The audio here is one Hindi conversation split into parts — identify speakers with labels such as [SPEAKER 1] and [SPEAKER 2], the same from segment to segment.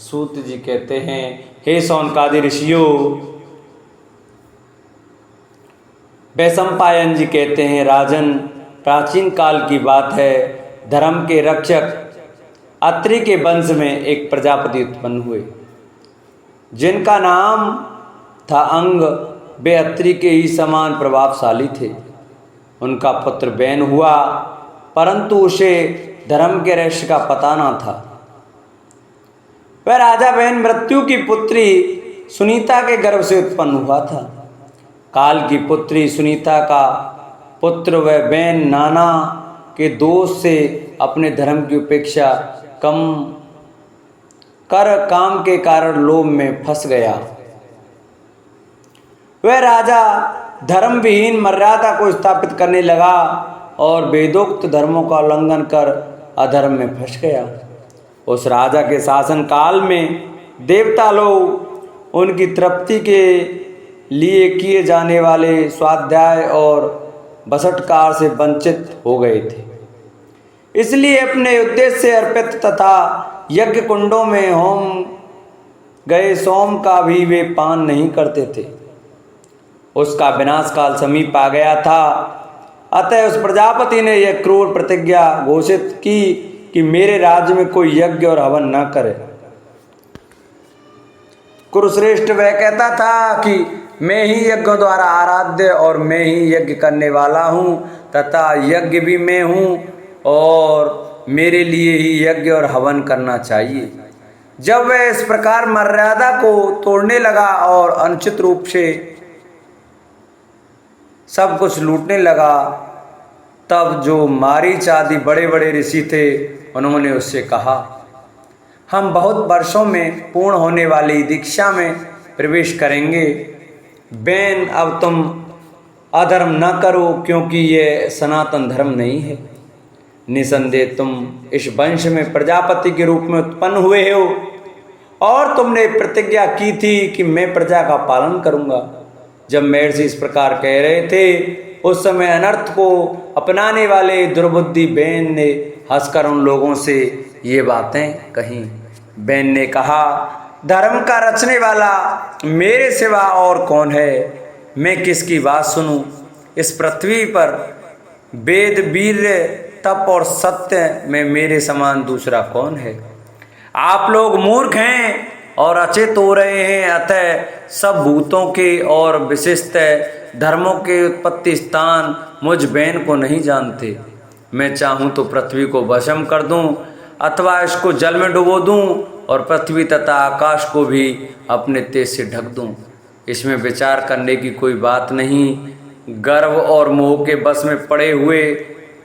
[SPEAKER 1] सूत जी कहते हैं, हे शौनकादि ऋषियों। वैशंपायन जी कहते हैं, राजन, प्राचीन काल की बात है, धर्म के रक्षक अत्रि के वंश में एक प्रजापति उत्पन्न हुए जिनका नाम था अंग। वे अत्रि के ही समान प्रभावशाली थे। उनका पुत्र बैन हुआ, परंतु उसे धर्म के रहस्य का पता न था। वह राजा बैन मृत्यु की पुत्री सुनीता के गर्भ से उत्पन्न हुआ था। काल की पुत्री सुनीता का पुत्र वह बैन नाना के दोष से अपने धर्म की उपेक्षा कम कर काम के कारण लोभ में फंस गया। वह राजा धर्म विहीन मर्यादा को स्थापित करने लगा और वेदोक्त धर्मों का उल्लंघन कर अधर्म में फंस गया। उस राजा के शासन काल में देवता लोग उनकी तृप्ति के लिए किए जाने वाले स्वाध्याय और बसटकार से वंचित हो गए थे। इसलिए अपने उद्देश्य से अर्पित तथा यज्ञ कुंडों में होम गए सोम का भी वे पान नहीं करते थे। उसका विनाश काल समीप आ गया था। अतः उस प्रजापति ने यह क्रूर प्रतिज्ञा घोषित की कि मेरे राज्य में कोई यज्ञ और हवन न करे। कुरुश्रेष्ठ वह कहता था कि मैं ही यज्ञों द्वारा आराध्य और मैं ही यज्ञ करने वाला हूँ तथा यज्ञ भी मैं हूँ और मेरे लिए ही यज्ञ और हवन करना चाहिए। जब वह इस प्रकार मर्यादा को तोड़ने लगा और अनुचित रूप से सब कुछ लूटने लगा, तब जो मारीच आदि बड़े बड़े ऋषि थे उन्होंने उससे कहा, हम बहुत वर्षों में पूर्ण होने वाली दीक्षा में प्रवेश करेंगे। बैन, अब तुम अधर्म न करो, क्योंकि यह सनातन धर्म नहीं है। निसंदेह तुम इस वंश में प्रजापति के रूप में उत्पन्न हुए हो और तुमने प्रतिज्ञा की थी कि मैं प्रजा का पालन करूंगा। जब महर्षि इस प्रकार कह रहे थे, उस समय अनर्थ को अपनाने वाले दुर्बुद्धि बैन ने हंसकर उन लोगों से ये बातें कहीं। बैन ने कहा, धर्म का रचने वाला मेरे सिवा और कौन है? मैं किसकी बात सुनूं? इस पृथ्वी पर वेद, वीर्य, तप और सत्य में मेरे समान दूसरा कौन है? आप लोग मूर्ख हैं और अचेत हो रहे हैं। अतः सब भूतों के और विशिष्ट धर्मों के उत्पत्ति स्थान मुझ बैन को नहीं जानते। मैं चाहूँ तो पृथ्वी को भस्म कर दूं अथवा इसको जल में डुबो दूं और पृथ्वी तथा आकाश को भी अपने तेज से ढक दूं। इसमें विचार करने की कोई बात नहीं। गर्व और मोह के बस में पड़े हुए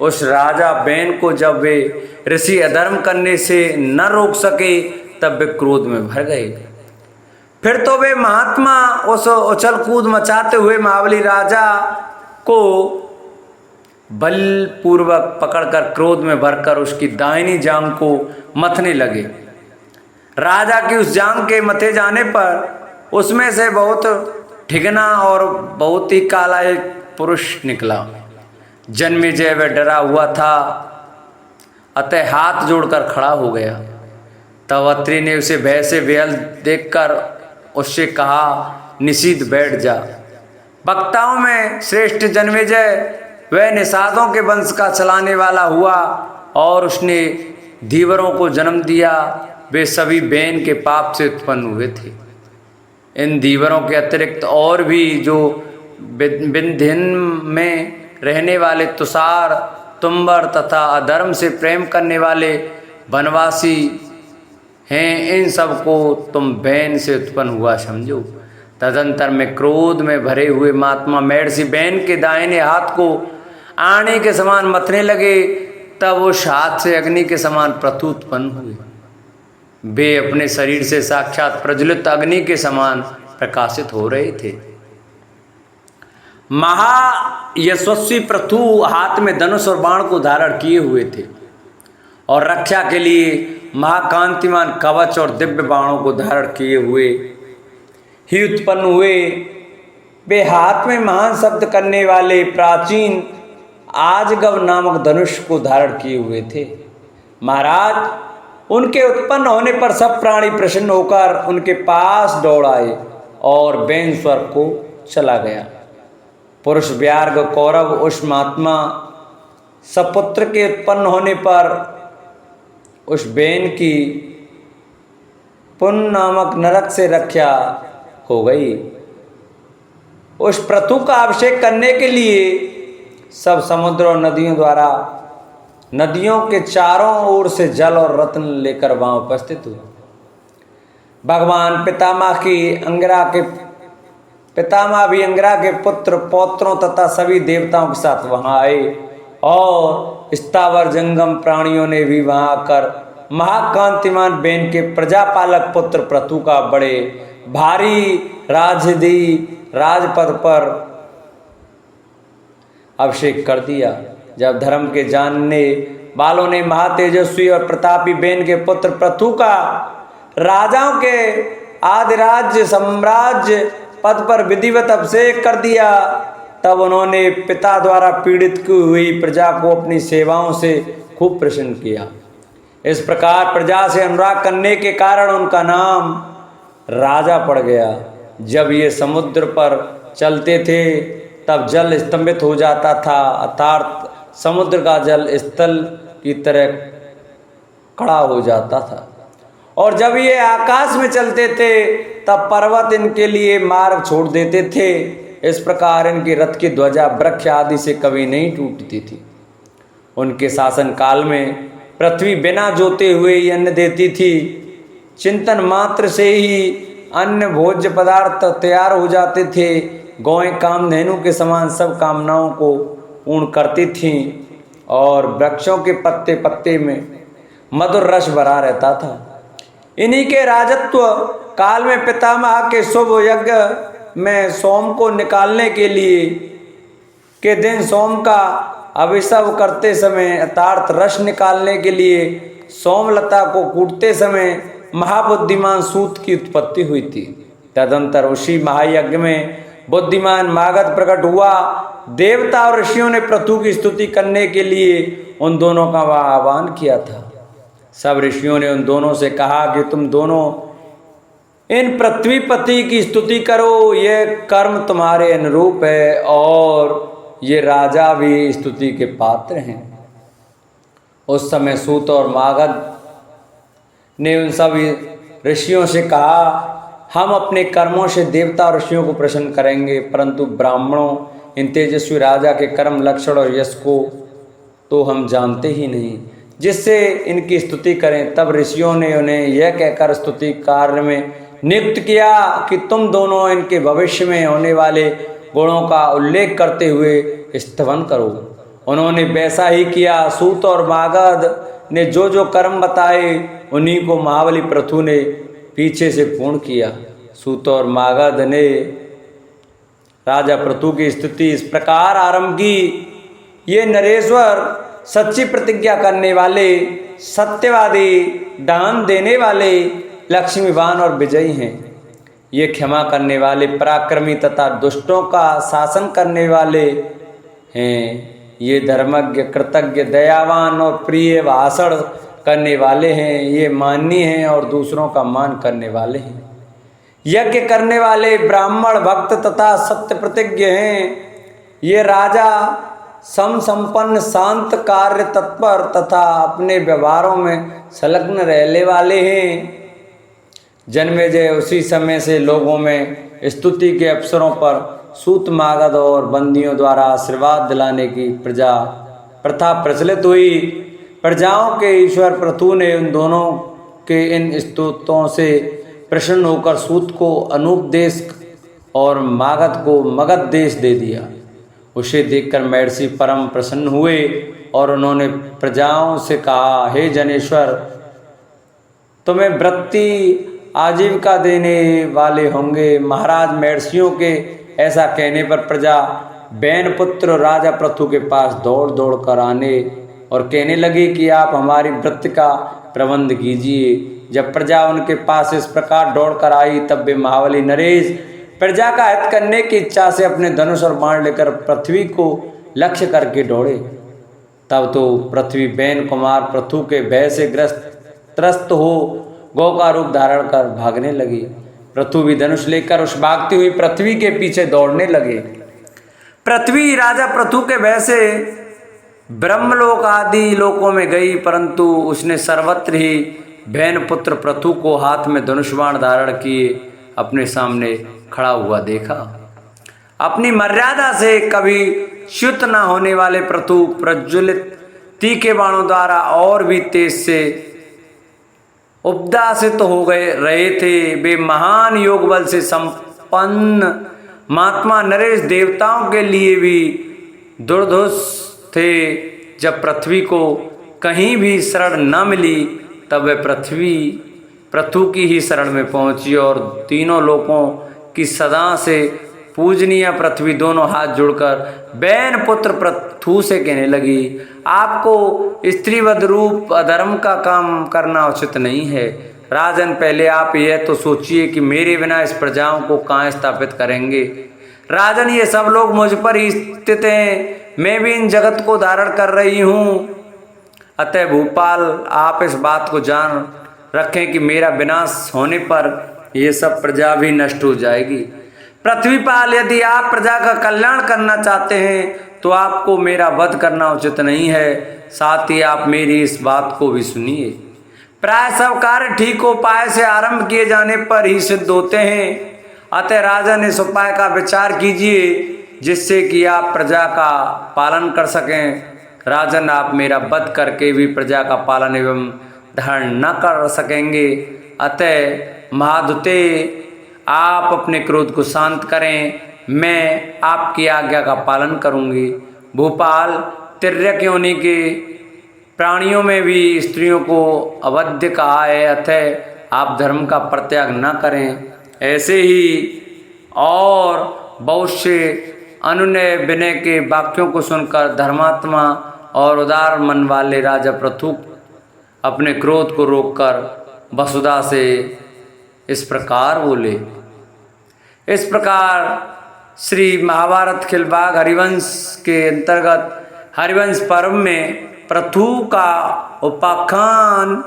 [SPEAKER 1] उस राजा बैन को जब वे ऋषि अधर्म करने से न रोक सके, तब वे क्रोध में भर गए। फिर तो वे महात्मा उस उछल कूद मचाते हुए महाबली राजा को बलपूर्वक पकड़कर क्रोध में भरकर उसकी दाहिनी जांघ को मथने लगे। राजा की उस जांघ के मथे जाने पर उसमें से बहुत ठिगना और बहुत ही काला एक पुरुष निकला। जन्मेजय वह डरा हुआ था, अतः हाथ जोड़कर खड़ा हो गया। तब अत्रि ने उसे भय से बेहल देखकर उससे कहा, निषीद बैठ जा। वक्ताओं में श्रेष्ठ जन्मेजय वह निषादों के वंश का चलाने वाला हुआ और उसने धीवरों को जन्म दिया। वे सभी बैन के पाप से उत्पन्न हुए थे। इन धीवरों के अतिरिक्त और भी जो विंध्यन में रहने वाले तुषार, तुम्बर तथा अधर्म से प्रेम करने वाले वनवासी हैं, इन सब को तुम बैन से उत्पन्न हुआ समझो। तदंतर में क्रोध में भरे हुए महात्मा महर्षि बैन के दाहिने हाथ को आने के समान मथने लगे। तब उस हाथ से अग्नि के समान पृथु उत्पन्न हुए। वे अपने शरीर से साक्षात प्रज्वलित अग्नि के समान प्रकाशित हो रहे थे। महायशस्वी पृथु हाथ में धनुष और बाण को धारण किए हुए थे और रक्षा के लिए महाकांतिमान कवच और दिव्य बाणों को धारण किए हुए ही उत्पन्न हुए। वे हाथ में महान शब्द करने वाले प्राचीन आजगव नामक धनुष को धारण किए हुए थे। महाराज, उनके उत्पन्न होने पर सब प्राणी प्रसन्न होकर उनके पास दौड़ आए और बेन स्वर्ग को चला गया। पुरुष व्यार्ग कौरव उस महात्मा सपुत्र के उत्पन्न होने पर उस बेन की पुन नामक नरक से रक्षा हो गई। उस पृथु का अभिषेक करने के लिए सब समुद्र और नदियों द्वारा नदियों के चारों ओर से जल और रत्न लेकर वहां उपस्थित हुए। भगवान पितामह भी अंगिरा के पुत्र पौत्रों तथा सभी देवताओं के साथ वहां आए और स्थावर जंगम प्राणियों ने भी वहां आकर महाकांतिमान बेन के प्रजापालक पुत्र पृथु का बड़े भारी राजपद पर अभिषेक कर दिया। जब धर्म के जानने वालों ने महातेजस्वी और प्रतापी बेन के पुत्र पृथु का राजाओं के आदिराज्य साम्राज्य पद पर विधिवत अभिषेक कर दिया, तब उन्होंने पिता द्वारा पीड़ित की हुई प्रजा को अपनी सेवाओं से खूब प्रसन्न किया। इस प्रकार प्रजा से अनुराग करने के कारण उनका नाम राजा पड़ गया। जब ये समुद्र पर चलते थे तब जल स्तंभित हो जाता था, अर्थात समुद्र का जल स्थल की तरह खड़ा हो जाता था। और जब ये आकाश में चलते थे तब पर्वत इनके लिए मार्ग छोड़ देते थे। इस प्रकार इनके रथ की ध्वजा वृक्ष आदि से कभी नहीं टूटती थी। उनके शासन काल में पृथ्वी बिना जोते हुए ही अन्न देती थी। चिंतन मात्र से ही अन्य भोज्य पदार्थ तैयार हो जाते थे। गौएं कामधेनु के समान सब कामनाओं को पूर्ण करती थीं और वृक्षों के पत्ते पत्ते में मधुर रस भरा रहता था। इन्हीं के राजत्व काल में पितामह के शुभ यज्ञ में सोम को निकालने के दिन सोम का अभिषेक करते समय अर्थात रस निकालने के लिए सोमलता को कूटते समय महाबुद्धिमान सूत की उत्पत्ति हुई थी। तदंतर उसी महायज्ञ में बुद्धिमान मागध प्रकट हुआ। देवता और ऋषियों ने पृथु की स्तुति करने के लिए उन दोनों का आह्वान किया था। सब ऋषियों ने उन दोनों से कहा कि तुम दोनों इन पृथ्वीपति की स्तुति करो, यह कर्म तुम्हारे अनुरूप है और ये राजा भी स्तुति के पात्र हैं। उस समय सूत और मागध ने उन सब ऋषियों से कहा, हम अपने कर्मों से देवता और ऋषियों को प्रसन्न करेंगे, परंतु ब्राह्मणों इन तेजस्वी राजा के कर्म लक्षण और यश को तो हम जानते ही नहीं, जिससे इनकी स्तुति करें। तब ऋषियों ने उन्हें यह कहकर स्तुति कार्य में नियुक्त किया कि तुम दोनों इनके भविष्य में होने वाले गुणों का उल्लेख करते हुए स्तवन करो। उन्होंने वैसा ही किया। सूत और मागध ने जो जो कर्म बताए उन्हीं को महाबली पृथु ने पीछे से पूर्ण किया। सूत और मागध ने राजा पृथु की स्तुति इस प्रकार आरंभ की, ये नरेश्वर सच्ची प्रतिज्ञा करने वाले, सत्यवादी, दान देने वाले, लक्ष्मीवान और विजयी हैं। ये क्षमा करने वाले, पराक्रमी तथा दुष्टों का शासन करने वाले हैं। ये धर्मज्ञ, कृतज्ञ, दयावान और प्रिय भाषण करने वाले हैं। ये माननीय हैं और दूसरों का मान करने वाले हैं। यज्ञ करने वाले, ब्राह्मण, भक्त तथा सत्य प्रतिज्ञ हैं। ये राजा संपन्न, शांत, कार्य तत्पर तथा अपने व्यवहारों में संलग्न रहने वाले हैं। जन्मेजय उसी समय से लोगों में स्तुति के अवसरों पर सूत, मागध और बंदियों द्वारा आशीर्वाद दिलाने की प्रथा प्रचलित हुई। प्रजाओं के ईश्वर पृथु ने उन दोनों के इन स्तुतों से प्रसन्न होकर सूत को अनूप देश और मागध को मगध देश दे दिया। उसे देखकर महर्षि परम प्रसन्न हुए और उन्होंने प्रजाओं से कहा, हे जनेश्वर, तुम्हें वृत्ति आजीविका देने वाले होंगे। महाराज महर्षियों के ऐसा कहने पर प्रजा बैन पुत्र राजा पृथु के पास दौड़ दौड़ कर आने और कहने लगे कि आप हमारी वृत्ति का प्रबंध कीजिए। जब प्रजा उनके पास इस प्रकार दौड़ कर आई तब वे महाबली नरेश प्रजा का हित करने की इच्छा से अपने धनुष और बाण लेकर पृथ्वी को लक्ष्य करके दौड़े। तब तो पृथ्वी बैन कुमार पृथु के भय से ग्रस्त त्रस्त हो गौ का रूप धारण कर भागने लगी। पृथु भी धनुष लेकर उस भागती हुई पृथ्वी के पीछे दौड़ने लगे। पृथ्वी राजा पृथु के भय से ब्रह्मलोक आदि लोकों में गई, परंतु उसने सर्वत्र ही भैन पुत्र पृथु को हाथ में धनुष बाण धारण किए अपने सामने खड़ा हुआ देखा। अपनी मर्यादा से कभी च्युत न होने वाले पृथु प्रज्वलित तीखे बाणों द्वारा और भी तेज से उपदासित हो गए रहे थे। वे महान योग बल से संपन्न महात्मा नरेश देवताओं के लिए भी दुर्धुष थे। जब पृथ्वी को कहीं भी शरण न मिली तब वे पृथु की ही शरण में पहुंची और तीनों लोकों की सदा से पूजनीय पृथ्वी दोनों हाथ जुड़कर बैन पुत्र पृथु से कहने लगी, आपको स्त्रीवध रूप अधर्म का काम करना उचित नहीं है। राजन, पहले आप यह तो सोचिए कि मेरे बिना इस प्रजाओं को कहाँ स्थापित करेंगे। राजन, ये सब लोग मुझ पर ही स्थित हैं, मैं भी इन जगत को धारण कर रही हूँ। अतः भूपाल, आप इस बात को जान रखें कि मेरा विनाश होने पर यह सब प्रजा भी नष्ट हो जाएगी। पृथ्वीपाल, यदि आप प्रजा का कल्याण करना चाहते हैं तो आपको मेरा वध करना उचित नहीं है। साथ ही आप मेरी इस बात को भी सुनिए। प्राय सब कार्य ठीक उपाय से आरंभ किए जाने पर ही सिद्ध होते हैं। अतः राजन, इस उपाय का विचार कीजिए जिससे कि आप प्रजा का पालन कर सकें। राजन, आप मेरा वध करके भी प्रजा का पालन एवं धारण न कर सकेंगे। अतः महादुते, आप अपने क्रोध को शांत करें, मैं आपकी आज्ञा का पालन करूंगी। भूपाल, तिर्यक योनि के प्राणियों में भी स्त्रियों को अवध्य कहा है, अतः आप धर्म का परित्याग न करें। ऐसे ही और बहुत से अनुनय विनय के वाक्यों को सुनकर धर्मात्मा और उदार मन वाले राजा पृथु अपने क्रोध को रोककर वसुधा से इस प्रकार बोले। इस प्रकार श्री महाभारत खिलबाग हरिवंश के अंतर्गत हरिवंश पर्व में पृथु का उपाख्यान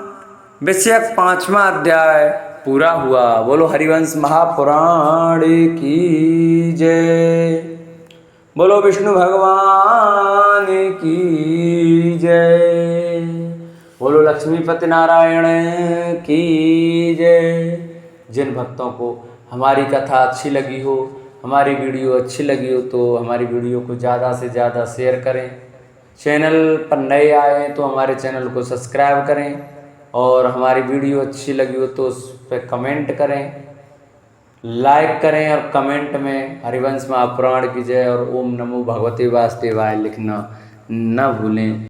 [SPEAKER 1] विषयक 5वां अध्याय पूरा हुआ। बोलो हरिवंश महापुराण की जय। बोलो विष्णु भगवान की जय। बोलो लक्ष्मीपति नारायण की जय। जिन भक्तों को हमारी कथा अच्छी लगी हो, हमारी वीडियो अच्छी लगी हो तो हमारी वीडियो को ज़्यादा से ज़्यादा शेयर करें। चैनल पर नए आए हैं तो हमारे चैनल को सब्सक्राइब करें और हमारी वीडियो अच्छी लगी हो तो उस पर कमेंट करें, लाइक करें और कमेंट में हरिवंश महापुराण की जय और ओम नमो भगवते वासुदेवाय लिखना न भूलें।